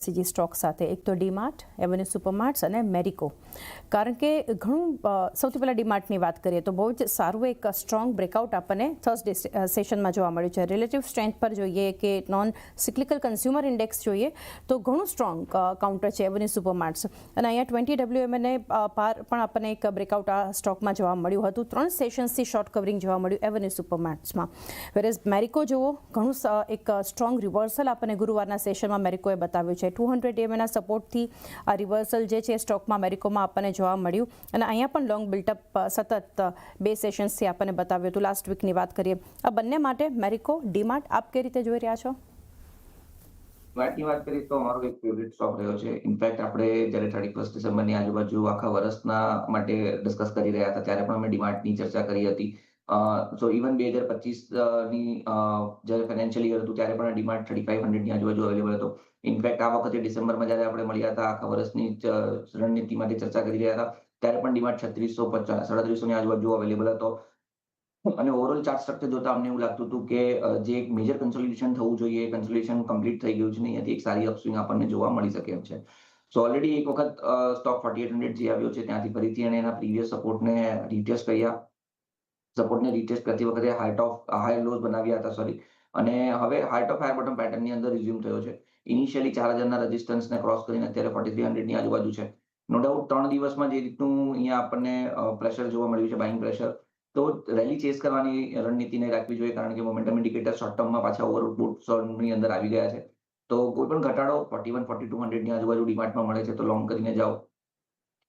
CG stock સાથે એક તો ડીમાર્ટ, એવન્યુ સુપરમાર્ટ્સ અને મેરિકો. કારણ કે ઘણું સૌથી પહેલાં ડીમાર્ટની વાત કરીએ તો બહુ જ સારું એક સ્ટ્રોંગ બ્રેકઆઉટ આપણને થર્સડે સેશનમાં જોવા મળ્યું છે. રિલેટિવ સ્ટ્રેન્થ પર જોઈએ કે નોન સિક્લિકલ કન્ઝ્યુમર ઇન્ડેક્સ જોઈએ તો ઘણું સ્ટ્રોંગ કાઉન્ટર છે એવન્યુ સુપરમાર્ટ્સ. અને અહીંયા 20 WMA પાર પણ આપણને એક બ્રેકઆઉટ આ સ્ટોકમાં જોવા મળ્યું હતું. 3 સેશન્સથી શોર્ટ કવરિંગ જોવા મળ્યું એવન્યુ સુપરમાર્ટ્સમાં. વેરેઝ મેરિકો જુઓ, ઘણું એક સ્ટ્રોંગ રિવર્સલ આપણને ગુરુવારના સેશનમાં મેરિકોએ બતાવ્યું છે. 200 EMAના સપોર્ટથી આ રિવર્સલ જે છે સ્ટોકમાં મેરિકોમાં આપણને જોવા મળ્યું. અને અહીંયા પણ લોંગ બિલ્ટઅપ સતત 2 સેશન્સથી આપણને બતાવ્યું હતું. લાસ્ટ વીકની વાત કરીએ આ બંને માટે મેરિકો, ડીમાર્ટ આપ કઈ રીતે જોઈ રહ્યા છો? ડીમાર્ટની વાત કરીએ તો અમારો એક ફેવરિટ સ્ટોક રહ્યો છે. ઇનફેક્ટ આપણે જ્યારે 31 ડિસેમ્બરની આજુબાજુ આખા વર્ષના માટે ડિસ્કસ કરી રહ્યા હતા ત્યારે પણ અમે ડીમાર્ટની ચર્ચા કરી હતી. સો ઇવન 2025ની જ્યારે ફાઇનાન્શિયલ યર હતું ત્યારે પણ ડીમાર્ટ 3500ની આજુબાજુ અવેલેબલ હતો. ઇનફેક્ટ આ વખતે ડિસેમ્બરમાં જ્યારે આપણે મળ્યા હતા આખા વર્ષની રણનીતિ માટે ચર્ચા કરી રહ્યા હતા ત્યારે પણ ડીમાર્ટ 3650 3700ની આજુબાજુ અવેલેબલ હતો. અને ઓવરઓલ ચાર્ટ સ્ટ્રક્ચર જોતા અમને એવું લાગતું હતું કે જે એક મેજર કન્સોલિડેશન થવું જોઈએ એ કન્સોલિડેશન કમ્પ્લીટ થઈ ગયું છે ને અહીંયાથી એક સારી અપસ્વિંગ આપણને જોવા મળી શકે એમ છે. સો ઓલરેડી એક વખત સ્ટોક 4800 જે આવ્યો છે ત્યાંથી ફરીથી એને એના પ્રીવિયસ સપોર્ટને રીટેસ્ટ કર્યા. સપોર્ટને રીટેસ્ટ કરતી વખતે હાઈ લોઝ બનાવ્યા હતા અને હવે હાર્ટ ઓફ હાયર બોટમ પેટર્નની અંદર રિઝ્યુમ થયો છે. ઇનિશિયલી 4000ના રેઝિસ્ટન્સને ક્રોસ કરીને અત્યારે 4300ની આજુબાજુ છે. નો ડાઉટ 3 દિવસમાં જે રીતનું અહીંયા આપણને પ્રેશર જોવા મળ્યું છે, બાઇંગ પ્રેશર, તો રેલી ચેસ કરવાની રણનીતિને રાખવી જોઈએ કારણ કે મોમેન્ટમ ઇન્ડિકેટર શોર્ટ ટર્મમાં પાછા ઓવરબુટની અંદર આવી ગયા છે. તો કોઈ પણ ઘટાડો 41-4200ની આજુબાજુ ડીમાર્ટમાં મળે છે તો લોંગ કરીને જાઓ.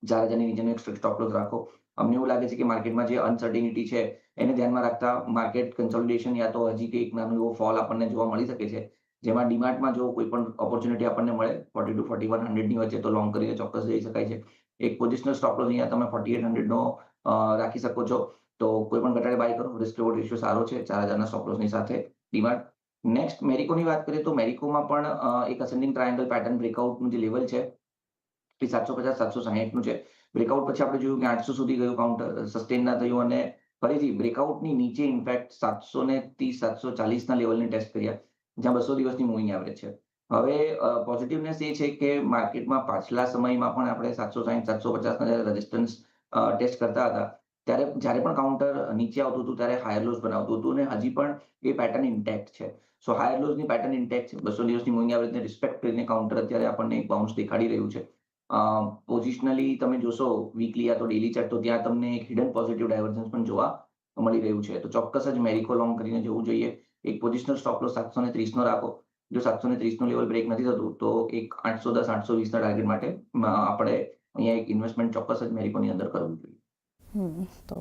4000ની નીચેનો એક સ્ટોપ લોસ રાખો. અમને એવું લાગે છે કે માર્કેટમાં જે અનસર્ટેનિટી છે એને ધ્યાનમાં રાખતા માર્કેટ કન્સોલિડેશન યા તો હજી કંઈક નાનો એવો ફોલ આપણને જોવા મળી શકે છે. જેમાં ડીમાર્ટમાં જો કોઈ પણ ઓપોર્ચ્યુનિટી આપણને મળે 42-4100ની વચ્ચે તો લોંગ કરીને ચોક્કસ જઈ શકાય છે. એક પોઝિશનલ સ્ટોપ લોસ અહીંયા તમે 4800નો રાખી શકો છો. તો કોઈ પણ ઘટાડે બાય કરો. રિસ્ક રિવોર્ડ રેશિયો સારો છે 4000ના સ્ટોપ લોસની સાથે ડીમાર્ટ. નેક્સ્ટ મેરિકોની વાત કરીએ તો મેરિકોમાં પણ એક અસેન્ડિંગ ટ્રાયેંગલ પેટર્ન બ્રેકઆઉટનું જે લેવલ છે એ 750-760નું છે. બ્રેકઆઉટ પછી આપણે જોયું કે 800 સુધી ગયું કાઉન્ટર, સસ્ટેન ના થયું અને ફરીથી બ્રેકઆઉટની નીચે ઇનફેક્ટ 730-740ના લેવલને ટેસ્ટ કર્યા જ્યાં 200 દિવસની મૂવિંગ એવરેજ છે. હવે પોઝિટિવનેસ એ છે કે માર્કેટમાં પાછલા સમયમાં પણ આપણે 760-750ના જ્યારે રેઝિસ્ટન્સ ટેસ્ટ કરતા હતા જ્યારે પણ કાઉન્ટર નીચે આવતું હતું ત્યારે હાયર લોઝ બનાવતું હતું અને હજી પણ એ પેટર્ન ઇન્ટેક્ટ છે. સો હાયર લોઝની પેટર્ન ઇન્ટેક્ટ છે. 200 દિવસની મૂવિંગ એવરેજને રિસ્પેક્ટ કરીને કાઉન્ટર અત્યારે આપણને એક બાઉન્સ દેખાડી રહ્યું છે. પોઝિશનલી તમે જોશો વીકલી યા તો ડેલી ચાર્ટ તો ત્યાં તમને એક હિડન પોઝિટિવ ડાયવર્જન્સ પણ જોવા મળી રહ્યું છે. તો ચોક્કસ જ મેરિકો લોંગ કરીને જવું જોઈએ. એક પોઝિશનલ સ્ટોપ લોસ 730નો રાખો. જો 730નું લેવલ બ્રેક નથી થતું તો એક 810-820ના ટાર્ગેટ માટે આપણે અહીંયા એક ઇન્વેસ્ટમેન્ટ ચોક્કસ જ મેરિકોની અંદર કરવું જોઈએ. તો